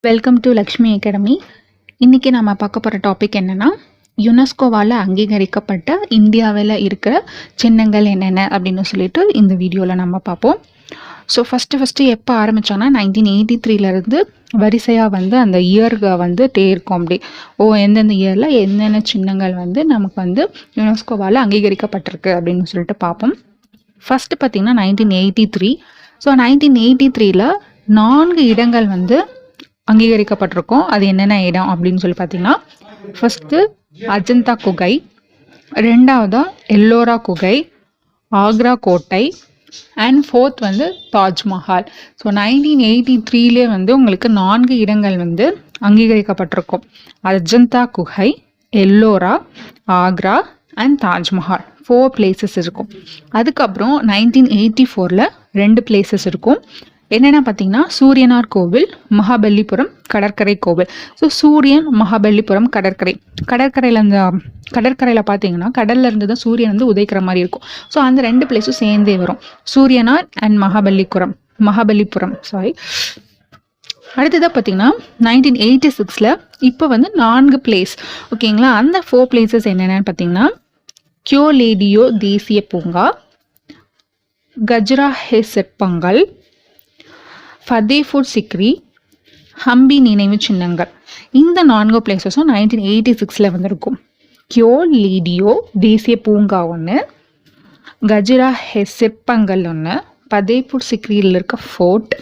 Welcome to Lakshmi academy. இன்றைக்கி நம்ம பார்க்க போகிற டாபிக் என்னென்னா, யுனெஸ்கோவால் அங்கீகரிக்கப்பட்ட இந்தியாவில் இருக்கிற சின்னங்கள் என்னென்ன அப்படின்னு சொல்லிட்டு இந்த வீடியோவில் நம்ம பார்ப்போம். ஸோ ஃபஸ்ட்டு எப்போ ஆரம்பித்தோன்னா 1983 வரிசையாக அந்த இயர்க இருக்கும். அப்படி எந்தெந்த இயரில் என்னென்ன சின்னங்கள் நமக்கு யுனெஸ்கோவால் அங்கீகரிக்கப்பட்டிருக்கு அப்படின்னு சொல்லிட்டு பார்ப்போம். ஃபஸ்ட்டு பார்த்திங்கன்னா 1983. ஸோ 1983 4 இடங்கள் அங்கீகரிக்கப்பட்டிருக்கும். அது என்னென்ன இடம் அப்படின்னு சொல்லி பார்த்தீங்கன்னா, ஃபஸ்ட்டு அஜந்தா குகை, ரெண்டாவதா எல்லோரா குகை, ஆக்ரா கோட்டை, அண்ட் ஃபோர்த் தாஜ்மஹால். ஸோ 1983 உங்களுக்கு 4 இடங்கள் அங்கீகரிக்கப்பட்டிருக்கும். அஜந்தா குகை, எல்லோரா, ஆக்ரா அண்ட் தாஜ்மஹால் 4 பிளேசஸ் இருக்கும். அதுக்கப்புறம் 1984 2 பிளேசஸ் இருக்கும். என்னென்ன பார்த்தீங்கன்னா, சூரியனார் கோவில், மகாபலிபுரம் கடற்கரை கோவில். ஸோ சூரியன், மகாபலிபுரம் கடற்கரையில் பார்த்தீங்கன்னா கடல்ல இருந்து தான் சூரியன் உதைக்கிற மாதிரி இருக்கும். ஸோ அந்த 2 பிளேஸும் சேர்ந்தே வரும், சூரியனார் அண்ட் மகாபலிபுரம். அடுத்ததாக பார்த்தீங்கன்னா 1986 இப்போ 4 பிளேஸ் ஓகேங்களா. அந்த 4 பிளேசஸ் என்னென்னு பார்த்தீங்கன்னா, 𝗄𝗍𝗪 தேசிய பூங்கா, 𝗓𝗔𝗱 𝗪𝗡𝗐, ஹம்பி நினைவு சின்னங்கள். இந்த 4 பிளேசஸும் 1986 இருக்கும். 𝗄𝗍𝗪 தேசிய பூங்கா ஒன்று, 𝗓𝗔𝗱 ஒன்று, 𝗪𝗡𝗐யில் இருக்க ஃபோர்ட்,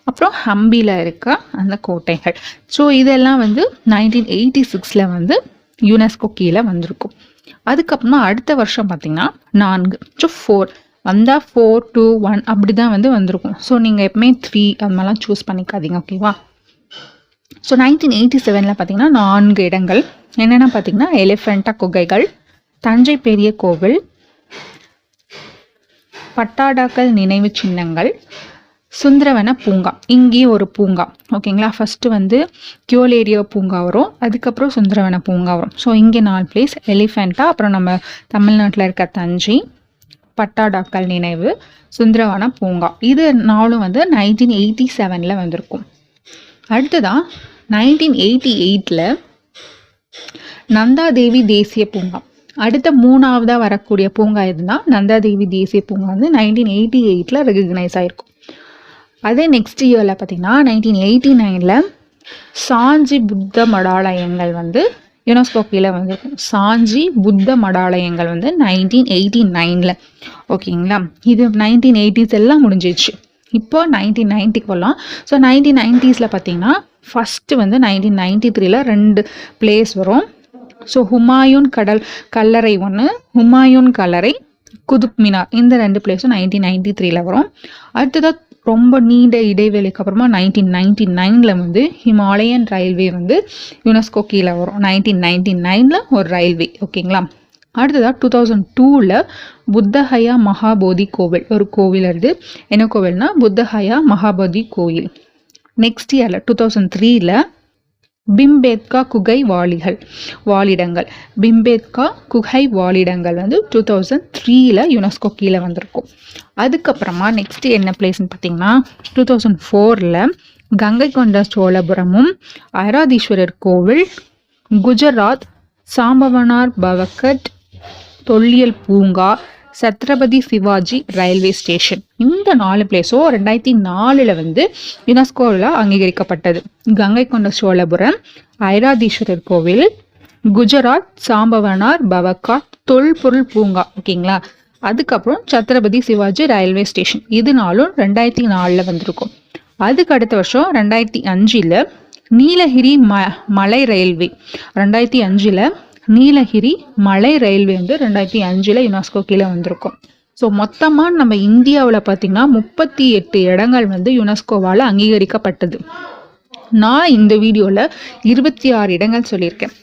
அப்புறம் ஹம்பியில் இருக்க அந்த கோட்டைகள். ஸோ இதெல்லாம் 1986 யுனெஸ்கோ கீழே வந்திருக்கும். அதுக்கப்புறமா அடுத்த வருஷம் பார்த்திங்கன்னா 4. ஸோ 4 வந்தால் 4, 2, 1 அப்படி தான் வந்திருக்கும். ஸோ நீங்கள் எப்பவுமே 3 அது மாதிரிலாம் சூஸ் பண்ணிக்காதீங்க, ஓகேவா. ஸோ 1987 பார்த்தீங்கன்னா 4 இடங்கள் என்னென்ன பார்த்தீங்கன்னா, எலிஃபெண்டா குகைகள், தஞ்சை பெரிய கோவில், பட்டாடாக்கள் நினைவு சின்னங்கள், சுந்தரவன பூங்கா. இங்கேயே ஒரு பூங்கா ஓகேங்களா. ஃபஸ்ட்டு 𝗄𝗍𝗪 பூங்கா வரும், அதுக்கப்புறம் சுந்தரவன பூங்கா வரும். ஸோ இங்கே 4 பிளேஸ், எலிஃபெண்டா, அப்புறம் நம்ம தமிழ்நாட்டில் இருக்க தஞ்சை, பட்டாடாக்கள் நினைவு, சுந்தரவன பூங்கா. இது 4 1987 வந்திருக்கும். அடுத்ததான் 1988 நந்தாதேவி தேசிய பூங்கா. அடுத்த 3ஆவதாக வரக்கூடிய பூங்கா எதுனா நந்தாதேவி தேசிய பூங்கா 1988 ரெகக்னைஸ் ஆகிருக்கும். அதே நெக்ஸ்ட் இயரில் பார்த்தீங்கன்னா 1989 சாஞ்சி புத்த மடாலயங்கள் யுனெஸ்கோ கீழே வந்திருக்கும். சாஞ்சி புத்த மடாலயங்கள் 1989 ஓகேங்களா. இது 1980s எல்லாம் முடிஞ்சிச்சு. இப்போ 1990 போகலாம். ஸோ 1990s பார்த்தீங்கன்னா ஃபஸ்ட்டு 1993 2 பிளேஸ் வரும். ஸோ ஹுமாயூன் கல்லறை ஒன்று, ஹுமாயூன் கல்லறை, குதுப் மினார். இந்த 2 பிளேஸும் 1993 வரும். அடுத்ததாக ரொம்ப நீண்ட இடைவெளிக்கு அப்புறமா 1999 ஹிமாலயன் ரயில்வே யுனெஸ்கோ கீழே வரும். 1999 ஒரு ரயில்வே ஓகேங்களா. அடுத்ததாக 2002 𝗤்ஹய மகாபோதி கோவில் ஒரு கோவில் இருக்குது. என்ன கோவில்னா 𝗤்ஹய மகாபோதி கோயில். நெக்ஸ்ட் இயரில் 2003 ப்ஹிம்பேத்கா குகை வாழிடங்கள், ப்ஹிம்பேத்கா குகை வாழிடங்கள் 2003 யுனெஸ்கோ கீழே வந்திருக்கும். அதுக்கப்புறமா நெக்ஸ்ட் என்ன பிளேஸ்ன்னு பார்த்தீங்கன்னா, 2004 கங்கை கொண்ட சோழபுரமும், 𝗍𝗏்வரர் கோவில், குஜராத் 𝗧𝗵𝗵𝗏𝗧 தொல்லியல் பூங்கா, ಛತ್ರಪತಿ சிவாஜி ரயில்வே ஸ்டேஷன். இந்த 4 பிளேஸும் 2004 யுனெஸ்கோவில் அங்கீகரிக்கப்பட்டது. கங்கை கொண்ட சோழபுரம், 𝗍𝗏்வரர் கோவில், குஜராத் ஸாம்பவனார் தொல்பொருள் பூங்கா ஓகேங்களா. அதுக்கப்புறம் ಛತ್ರಪತಿ சிவாஜி ரயில்வே ஸ்டேஷன். இது 4ம் 2004 வந்திருக்கும். அதுக்கு அடுத்த வருஷம் 2005 நீலகிரி மலை ரயில்வே. 2005 நீலகிரி மலை ரயில்வே 2005 யுனெஸ்கோ கீழே வந்திருக்கும். ஸோ மொத்தமாக நம்ம இந்தியாவில் பார்த்திங்கன்னா 38 இடங்கள் யுனெஸ்கோவால் அங்கீகரிக்கப்பட்டது. நான் இந்த வீடியோவில் 26 இடங்கள் சொல்லியிருக்கேன்.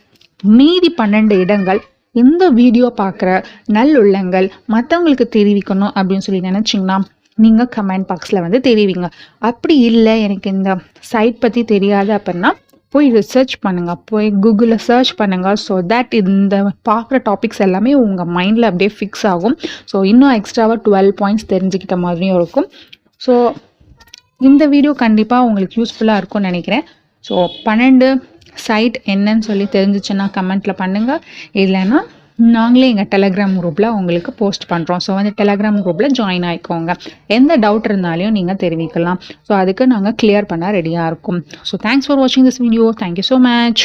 மீதி 12 இடங்கள் இந்த வீடியோ பார்க்குற நல்லுள்ளங்கள் மற்றவங்களுக்கு தெரிவிக்கணும் அப்படின்னு சொல்லி நினச்சிங்கன்னா நீங்கள் கமெண்ட் பாக்ஸில் தெரிவிங்க. அப்படி இல்லை எனக்கு இந்த சைட் பற்றி தெரியாது அப்படின்னா போய் ரிசர்ச் பண்ணுங்கள், போய் கூகுளில் சர்ச் பண்ணுங்கள். ஸோ தட் இந்த பார்க்குற டாபிக்ஸ் எல்லாமே உங்கள் மைண்டில் அப்படியே ஃபிக்ஸ் ஆகும். ஸோ இன்னும் எக்ஸ்ட்ராவாக 12 பாயிண்ட்ஸ் தெரிஞ்சுக்கிட்ட மாதிரியும் இருக்கும். ஸோ இந்த வீடியோ கண்டிப்பாக உங்களுக்கு யூஸ்ஃபுல்லாக இருக்கும்னு நினைக்கிறேன். ஸோ 12 சைட் என்னன்னு சொல்லி தெரிஞ்சிச்சுன்னா கமெண்ட்டில் பண்ணுங்கள். இல்லைன்னா நாங்களே எங்கள் டெலகிராம் குரூப்பில் உங்களுக்கு போஸ்ட் பண்ணுறோம். ஸோ வந்து டெலகிராம் குரூப்பில் ஜாயின் ஆகிக்கோங்க. எந்த டவுட் இருந்தாலையும் நீங்கள் தெரிவிக்கலாம். ஸோ அதுக்கு நாங்கள் கிளியர் பண்ண ரெடியாக இருக்கும். ஸோ தேங்க்ஸ் ஃபார் வாட்சிங் this video. Thank you so much.